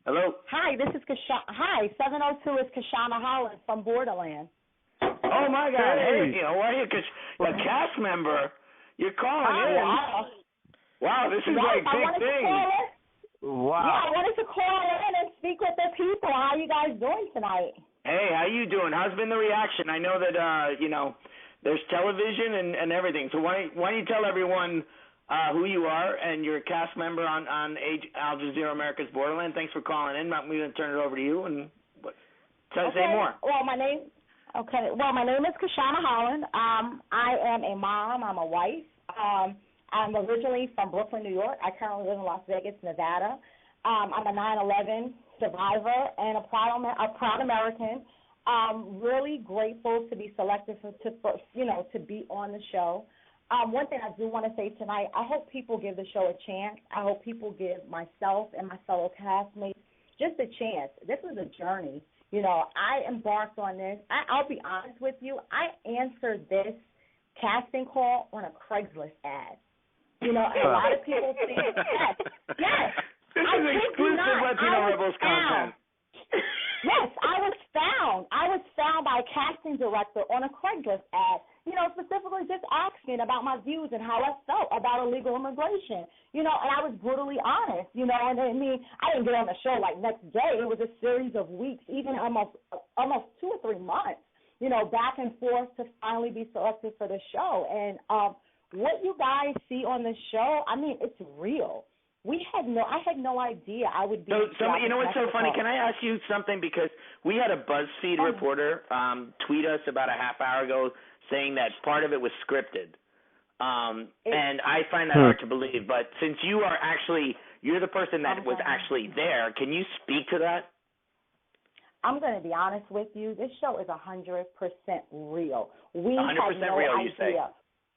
Hello? Hi, this is Hi, 702 is Kashana Holland from Borderland. Oh, my God. Hey, how are you? A cast member. You're calling in. Wow, this is like big thing. Wow. Yeah, I wanted to call in and speak with the people. How are you guys doing tonight? Hey, how you doing? How's been the reaction? I know that, there's television and everything. So why don't you tell everyone who you are and you're a cast member on Al Jazeera America's Borderland. Thanks for calling in. I'm going to turn it over to you and say more. Well, my name is Kashana Holland. I am a mom. I'm a wife. I'm originally from Brooklyn, New York. I currently live in Las Vegas, Nevada. I'm a 9/11 survivor and a proud American. Really grateful to be selected to be on the show. One thing I do want to say tonight, I hope people give the show a chance. I hope people give myself and my fellow castmates just a chance. This is a journey. I embarked on this. I'll be honest with you. I answered this casting call on a Craigslist ad. A lot of people think, yes. This is exclusive Latino Rebels content. Yes, I was found by a casting director on a Craigslist ad, specifically just asking about my views and how I felt about illegal immigration, and I was brutally honest, and I didn't get on the show like next day. It was a series of weeks, even almost 2 or 3 months, back and forth to finally be selected for the show. And what you guys see on the show, it's real. I had no idea I would be. So you know what's so funny? Can I ask you something? Because we had a BuzzFeed reporter tweet us about a half hour ago saying that part of it was scripted, and I find that hard to believe. But since you're the person that was actually there, can you speak to that? I'm going to be honest with you. This show is 100% real. 100% real, you say?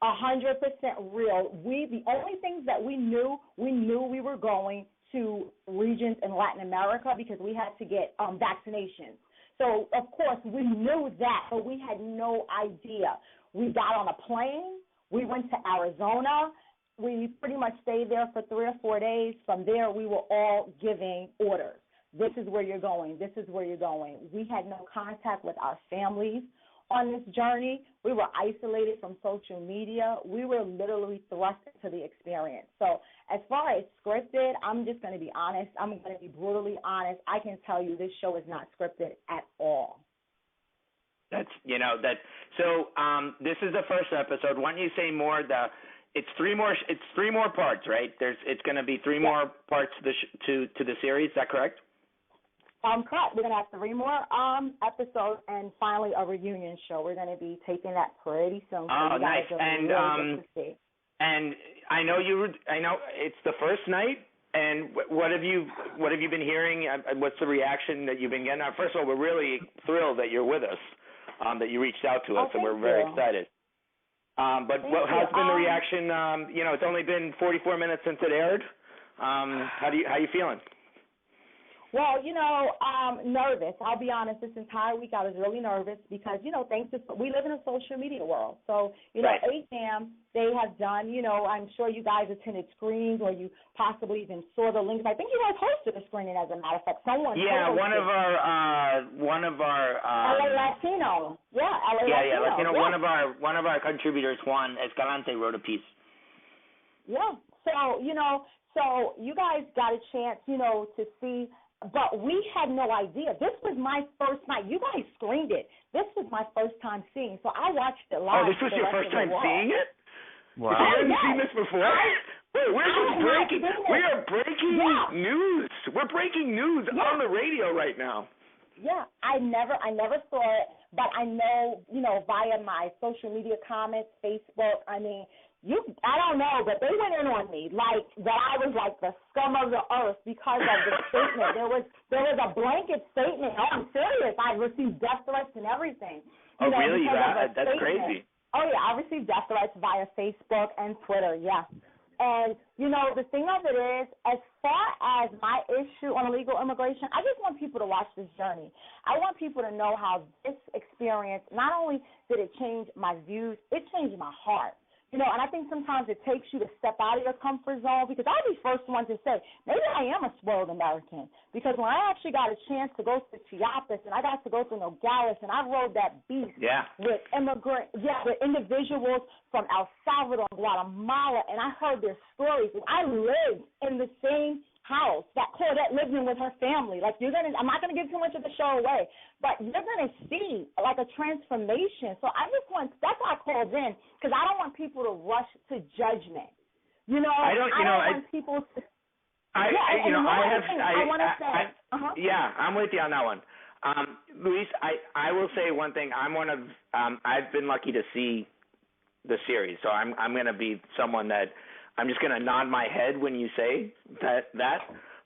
100% real. The only things that we knew we were going to regions in Latin America because we had to get vaccinations. So, of course, we knew that, but we had no idea. We got on a plane. We went to Arizona. We pretty much stayed there for 3 or 4 days. From there, we were all giving orders. This is where you're going. This is where you're going. We had no contact with our families on this journey. We were isolated from social media. We were literally thrust into the experience. So as far as scripted, I'm just going to be honest. I'm going to be brutally honest. I can tell you this show is not scripted at all. So this is the first episode. Why don't you say more? It's three more parts, right? It's going to be 3 more parts to the series. Is that correct? Correct. We're going to have 3 more episodes and finally a reunion show. We're going to be taping that pretty soon. Oh, nice. And I know it's the first night. And what have you been hearing? What's the reaction that you've been getting? First of all, we're really thrilled that you're with us, that you reached out to us, and we're very excited. But how's been the reaction? It's only been 44 minutes since it aired. How you feeling? Well, nervous. I'll be honest. This entire week I was really nervous because, we live in a social media world. So, right. 8am, they have done, I'm sure you guys attended screenings or you possibly even saw the links. I think you guys hosted a screening, as a matter of fact. Someone hosted. one of our LA Latino. Yeah, LA Latino. Yeah. One of our contributors, Juan Escalante, wrote a piece. Yeah. So, So you guys got a chance, to see, but we had no idea. This was my first night. You guys screened it. This was my first time seeing. So I watched it live. Oh, this was your first time seeing it? Wow. You hadn't seen this before? Wait, we're just breaking. We are breaking news. We're breaking news on the radio right now. Yeah, I never saw it, but I know, via my social media comments, Facebook. I mean, I don't know, but they went in on me like that. I was like the scum of the earth because of the statement. There was a blanket statement. Oh, I'm serious. I received death threats and everything. Oh, really? That's crazy. Oh, yeah, I received death threats via Facebook and Twitter, yeah. And, the thing of it is, as far as my issue on illegal immigration, I just want people to watch this journey. I want people to know how this experience, not only did it change my views, it changed my heart. And I think sometimes it takes you to step out of your comfort zone, because I'll be first one to say, maybe I am a spoiled American, because when I actually got a chance to go to Chiapas and I got to go to Nogales and I rode that beast with with individuals from El Salvador and Guatemala, and I heard their stories. And I lived in the same house that Claudette lived in with her family. Like, I'm not gonna give too much of the show away, but you're gonna see like a transformation. So that's why I called in, because I don't want people to rush to judgment. I don't want people to. I'm with you on that one. Luis, I will say one thing. I've been lucky to see the series, so I'm gonna be someone that I'm just going to nod my head when you say that.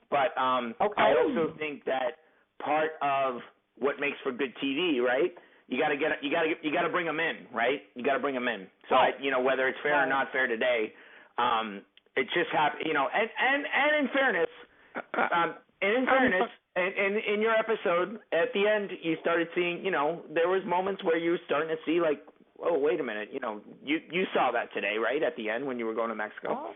But I also think that part of what makes for good TV, right? You got to bring them in, right? You got to bring them in. So whether it's fair or not fair today, it just happened. And in fairness, and in your episode at the end, you started seeing, there was moments where you were starting to see like, oh, wait a minute, you saw that today, right, at the end when you were going to Mexico?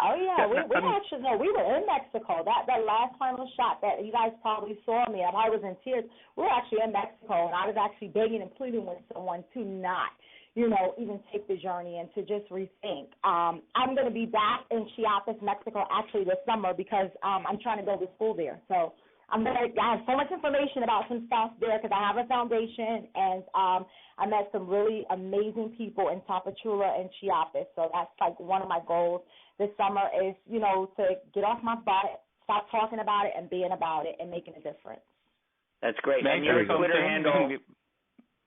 Oh yeah, we were in Mexico. That last final shot that you guys probably saw me, I was in tears. We were actually in Mexico, and I was actually begging and pleading with someone to not, even take the journey and to just rethink. I'm going to be back in Chiapas, Mexico, actually this summer, because I'm trying to go to school there. So I have so much information about some stuff there, because I have a foundation, and I met some really amazing people in Tapachula and Chiapas. So that's like one of my goals this summer is, to get off my butt, stop talking about it and being about it and making a difference. That's great. And your Twitter handle.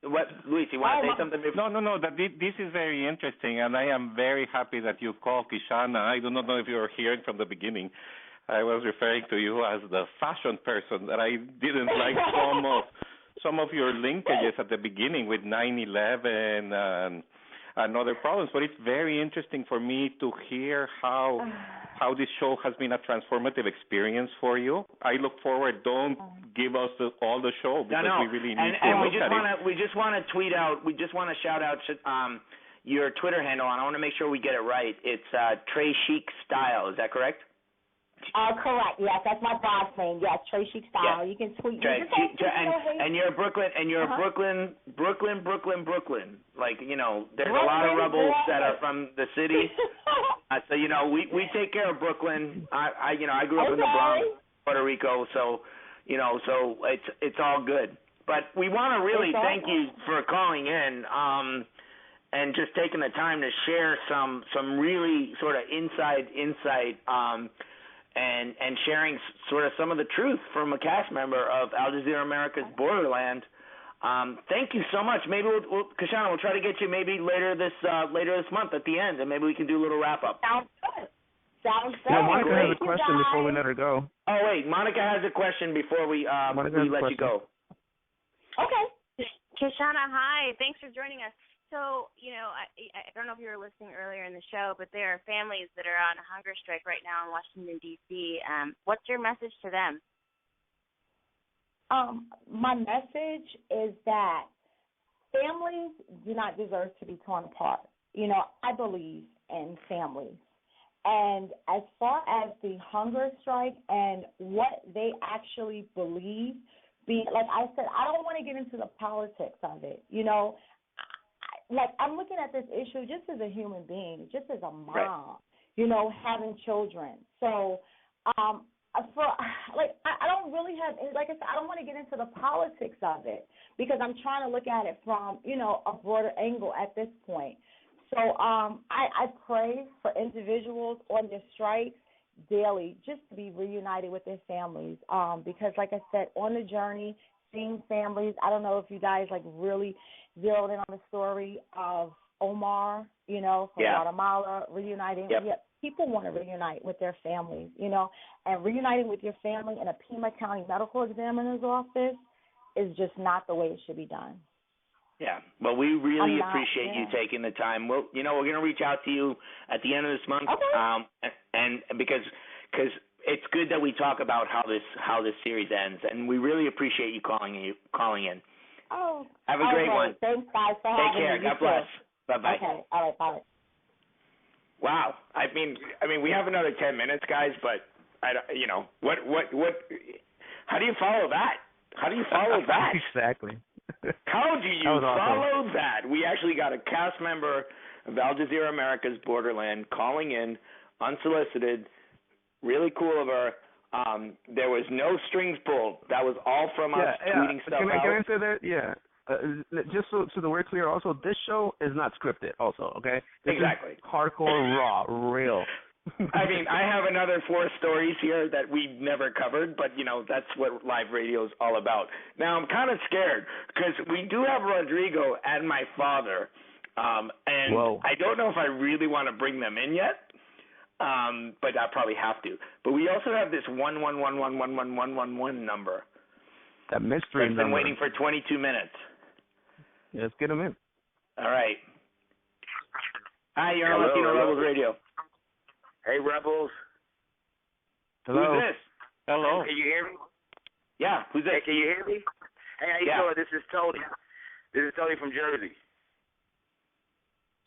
What, Luis, you want to say something? No. This is very interesting, and I am very happy that you called Kishana. I do not know if you were hearing from the beginning. I was referring to you as the fashion person, that I didn't like some of your linkages at the beginning with 9/11 and other problems. But it's very interesting for me to hear how this show has been a transformative experience for you. I look forward. Don't give us all the show, because we really need to look at it. We just want to tweet out. We just want to shout out your Twitter handle, and I want to make sure we get it right. It's Trey Chic Style. Is that correct? Correct. Yes, that's my boss name. Yes, Trey Chic Style. You can tweet. And you're Brooklyn. And you're Brooklyn. Like, there's a lot of rebels that are from the city. So we take care of Brooklyn. I grew up in the Bronx, Puerto Rico. So so it's all good. But we want to really thank you for calling in. And just taking the time to share some really sort of insight. And sharing sort of some of the truth from a cast member of Al Jazeera America's Borderland. Thank you so much. Maybe Kishana, we'll try to get you maybe later this month at the end, and maybe we can do a little wrap up. Sounds good. Monica has a question before we let her go. Oh wait, Monica has a question before we let you go. Okay. Kishana, hi. Thanks for joining us. So, I don't know if you were listening earlier in the show, but there are families that are on a hunger strike right now in Washington, D.C. What's your message to them? My message is that families do not deserve to be torn apart. I believe in families. And as far as the hunger strike and what they actually believe, like I said, I don't want to get into the politics of it, Like, I'm looking at this issue just as a human being, just as a mom. Right. having children. So, I don't really have, like I said, I don't want to get into the politics of it because I'm trying to look at it from, a broader angle at this point. So I pray for individuals on their strikes daily just to be reunited with their families because, like I said, on the journey, seeing families, I don't know if you guys, really zeroed in on the story of Omar, from Guatemala, reuniting. Yep. Yeah, people want to reunite with their families, and reuniting with your family in a Pima County medical examiner's office is just not the way it should be done. Yeah, well, we really appreciate you taking the time. We're going to reach out to you at the end of this month, and because it's good that we talk about how this series ends, and we really appreciate you calling in. Oh, have a great one. Thanks, guys, for having me. Take care. God bless. Bye bye. Okay. All right. Bye. Wow. I mean, we have another 10 minutes, guys, but what? How do you follow that? How do you follow that? Exactly. How do you follow awesome. that? We actually got a cast member of Al Jazeera America's Borderland calling in, unsolicited. Really cool of her. There was no strings pulled. That was all from us tweeting stuff out. Can I say that? Yeah. Just so we're clear, also, this show is not scripted, also, okay? This exactly. Is hardcore, raw, real. I mean, I have another 4 stories here that we never covered, but, that's what live radio is all about. Now, I'm kind of scared because we do have Rodrigo and my father, and Whoa. I don't know if I really want to bring them in yet, but I probably have to. But we also have this 111111111 number. That mystery number. I've been waiting for 22 minutes. Yeah, let's get them in. All right. Hi, you're on Latino Rebels Radio. Hey, Rebels. Hello. Who's this? Hello. Can you hear me? Yeah, who's this? Hey, can you hear me? Hey, how you doing? This is Tony. This is Tony from Jersey.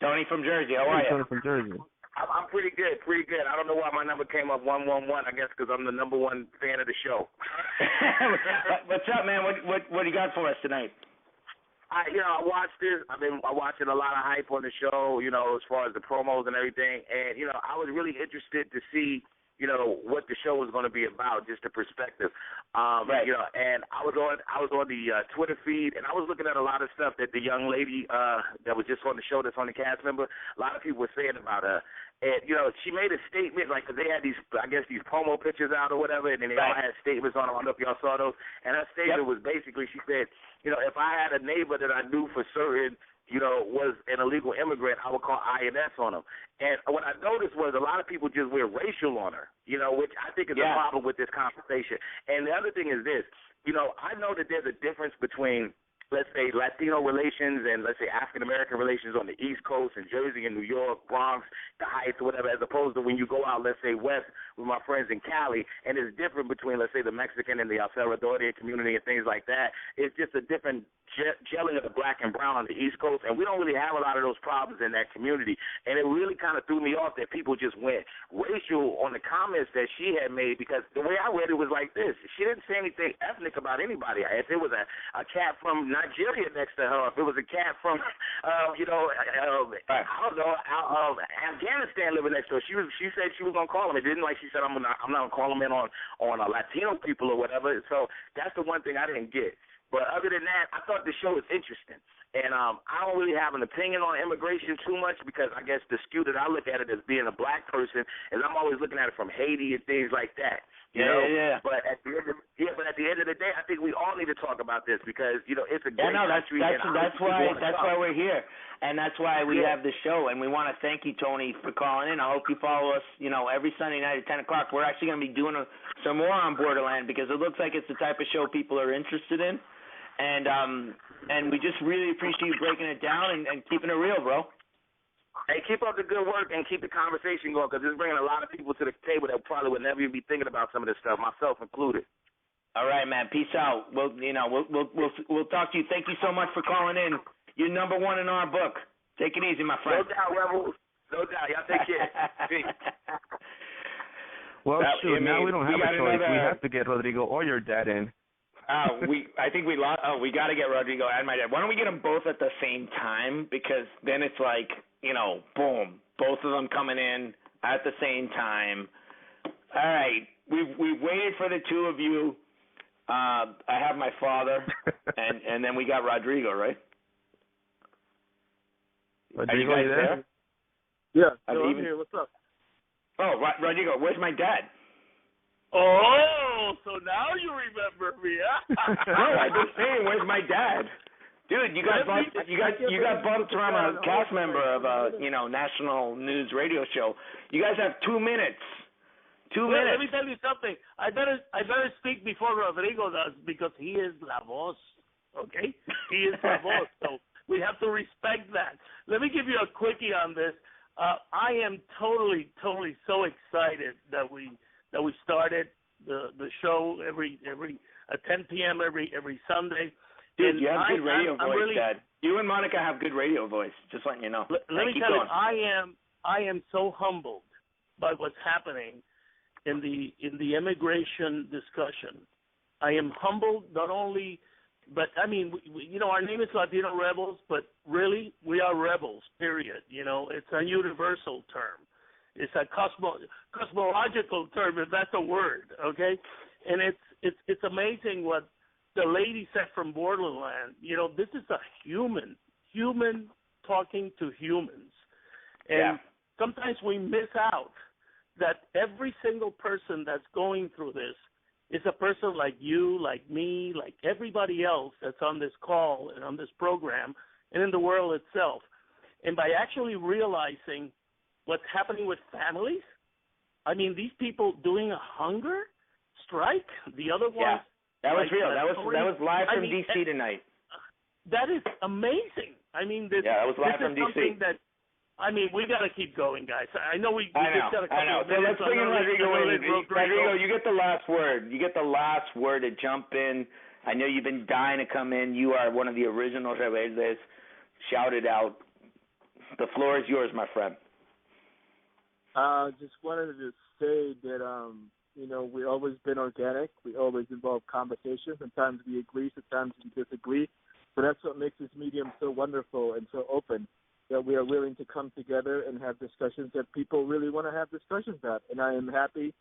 Tony from Jersey. How are you? Tony from Jersey. I'm pretty good, I don't know why my number came up 111. I guess because I'm the number 1 fan of the show. What's up, man? What do you got for us tonight? I watched this. I've been watching a lot of hype on the show, as far as the promos and everything. And, I was really interested to see, what the show was going to be about, just the perspective. Right. And I was on the Twitter feed, and I was looking at a lot of stuff that the young lady that was just on the show, that's on the cast member, a lot of people were saying about her. And, she made a statement, like, they had these promo pictures out or whatever, and then they all had statements on them. I don't know if y'all saw those. And her statement was basically, she said, if I had a neighbor that I knew for certain, was an illegal immigrant, I would call INS on him. And what I noticed was a lot of people just went racial on her, which I think is a problem with this conversation. And the other thing is this, I know that there's a difference between, let's say, Latino relations and, let's say, African-American relations on the East Coast and Jersey and New York, Bronx, the Heights, or whatever, as opposed to when you go out, let's say, west with my friends in Cali, and it's different between, let's say, the Mexican and the El Salvadorian community and things like that. It's just a different gelling of the black and brown on the East Coast, and we don't really have a lot of those problems in that community. And it really kind of threw me off that people just went racial on the comments that she had made, because the way I read it was like this. She didn't say anything ethnic about anybody. If it was a cat from Nigeria next to her, if it was a cat from, I don't know, Afghanistan living next to her, she said she was going to call him. It didn't like she said, I'm not going to call him in on Latino people or whatever. So that's the one thing I didn't get. But other than that, I thought the show was interesting. And I don't really have an opinion on immigration too much, because I guess the skew that I look at it as being a black person is I'm always looking at it from Haiti and things like that. You know? But at the end of the day, I think we all need to talk about this, because it's a great country. That's why we're here, and that's why we have the show. And we want to thank you, Tony, for calling in. I hope you follow us. Every Sunday night at 10 o'clock. We're actually going to be doing some more on Borderland, because it looks like it's the type of show people are interested in. And we just really appreciate you breaking it down and keeping it real, bro. Hey, keep up the good work and keep the conversation going, because it's bringing a lot of people to the table that probably would never even be thinking about some of this stuff, myself included. All right, man. Peace out. We'll talk to you. Thank you so much for calling in. You're number 1 in our book. Take it easy, my friend. No doubt, Rebels. No doubt. Y'all take care. Peace. Well, now we don't have a choice. We have to get Rodrigo or your dad in. I think we lost. We got to get Rodrigo and my dad. Why don't we get them both at the same time? Because then it's like, boom, both of them coming in. at the same time. All right, we've waited for the two of you. I have my father, and then we got Rodrigo, right? Rodrigo, are you guys there? Yeah, I'm here. What's up? Oh, Rodrigo, where's my dad? Oh, so now you remember me, huh? No, I've been saying, where's my dad? Dude, you got Baltimore, a cast member of a national news radio show. You guys have 2 minutes. 2 minutes. Let me tell you something. I better speak before Rodrigo does because he is la voz. Okay, he is la voz. So we have to respect that. Let me give you a quickie on this. I am totally so excited that we started the show every at 10 p.m. every Sunday. Dude, you have good radio voice, Dad. You and Monica have good radio voice. Just letting you know. Let me tell you, I am so humbled by what's happening in the immigration discussion. I am humbled not only, but I mean, our name is Latino Rebels, but really we are rebels. Period. It's a universal term. It's a cosmological term, if that's a word. Okay, and it's amazing what the lady said from Borderland. This is a human talking to humans, and sometimes we miss out that every single person that's going through this is a person like you, like me, like everybody else that's on this call and on this program and in the world itself. And by actually realizing what's happening with families, I mean, these people doing a hunger strike, the other one. Yeah, that was real. That was live from D.C. tonight. That is amazing. I mean, that was live from D.C. We got to keep going, guys. I know we just got a couple of minutes. So let's bring in Rodrigo in. Rodrigo, you get the last word. You get the last word to jump in. I know you've been dying to come in. You are one of the original Rebeldes. Shout it out. The floor is yours, my friend. Just wanted to say that, we've always been organic. We always involve conversation. Sometimes we agree, sometimes we disagree. But that's what makes this medium so wonderful and so open, that we are willing to come together and have discussions that people really want to have discussions at. And I am happy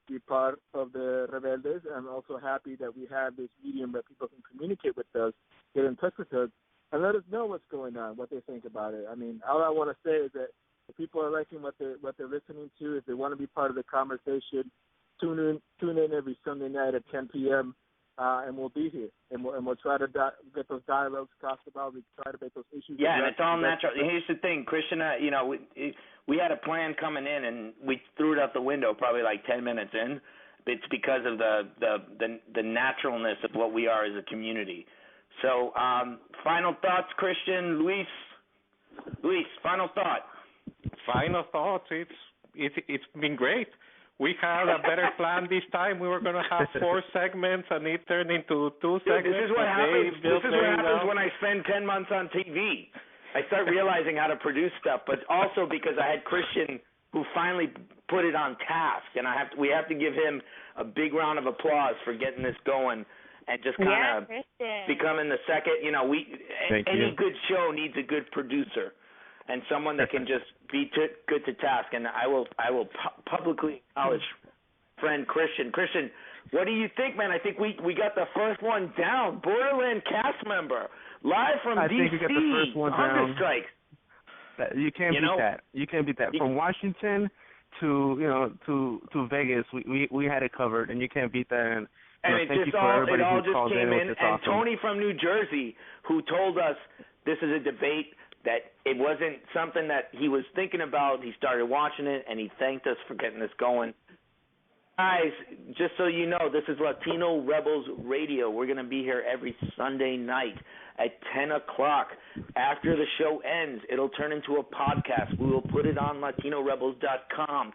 to be part of the Rebeldes. I'm also happy that we have this medium where people can communicate with us, get in touch with us, and let us know what's going on, what they think about it. I mean, all I want to say is that if people are liking what they're listening to, if they want to be part of the conversation, tune in every Sunday night at 10 p.m., and we'll be here, and we'll try to get those dialogues talked about. We try to make those issues. Yeah, and it's all natural. Here's the thing, Christian. We had a plan coming in, and we threw it out the window probably like 10 minutes in. It's because of the naturalness of what we are as a community. So, final thoughts, Christian, Luis, final thought. Final thoughts. It's been great. We had a better plan this time. We were going to have 4 segments, and it turned into 2 segments. This is what happens. This is what happens when I spend 10 months on TV. I start realizing how to produce stuff, but also because I had Christian who finally put it on task, and we have to give him a big round of applause for getting this going and just kind of becoming the second. Any good show needs a good producer. And someone that can just be good to task. And I will publicly acknowledge friend Christian. Christian, what do you think, man? I think we got the first one down. Borderland cast member, live from D.C. I think we got the first one down. Strike. You can't beat that. You can't beat that. From Washington to Vegas, we had it covered, and you can't beat that. And it all just came in. And awesome. Tony from New Jersey, who told us this is a debate that it wasn't something that he was thinking about. He started watching it, and he thanked us for getting this going. Guys, just so you know, this is Latino Rebels Radio. We're going to be here every Sunday night at 10 o'clock. After the show ends, it'll turn into a podcast. We will put it on LatinoRebels.com.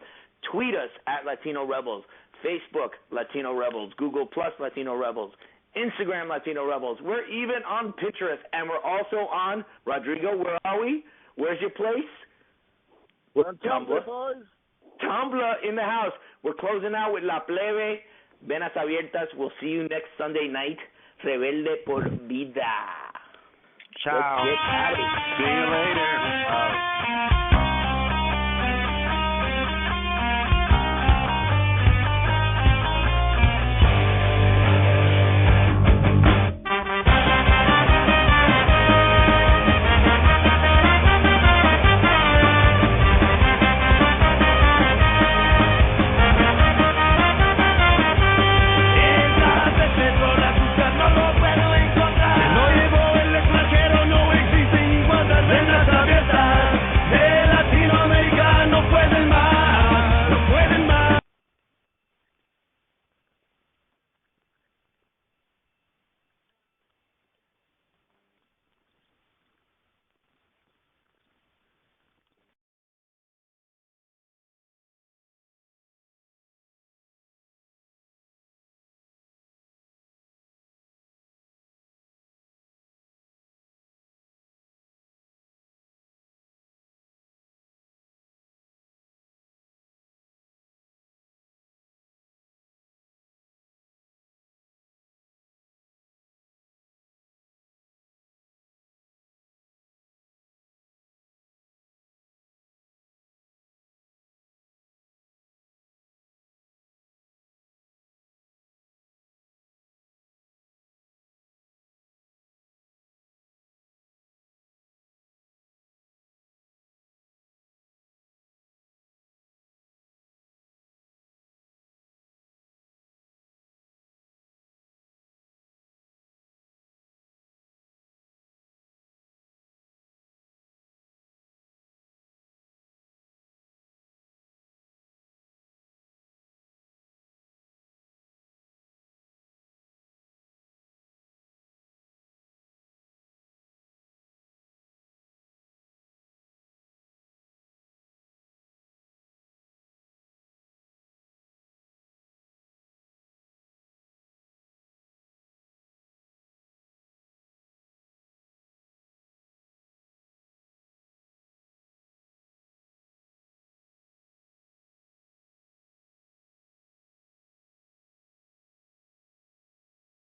Tweet us at Latino Rebels. Facebook, Latino Rebels. Google Plus, Latino Rebels. Instagram, Latino Rebels. We're even on Pinterest, and we're also on, Rodrigo, where are we? Where's your place? We're on Tumblr, boys. Tumblr in the house. We're closing out with La Plebe, Venas Abiertas. We'll see you next Sunday night. Rebelde por vida. Ciao. Let's get at it. See you later.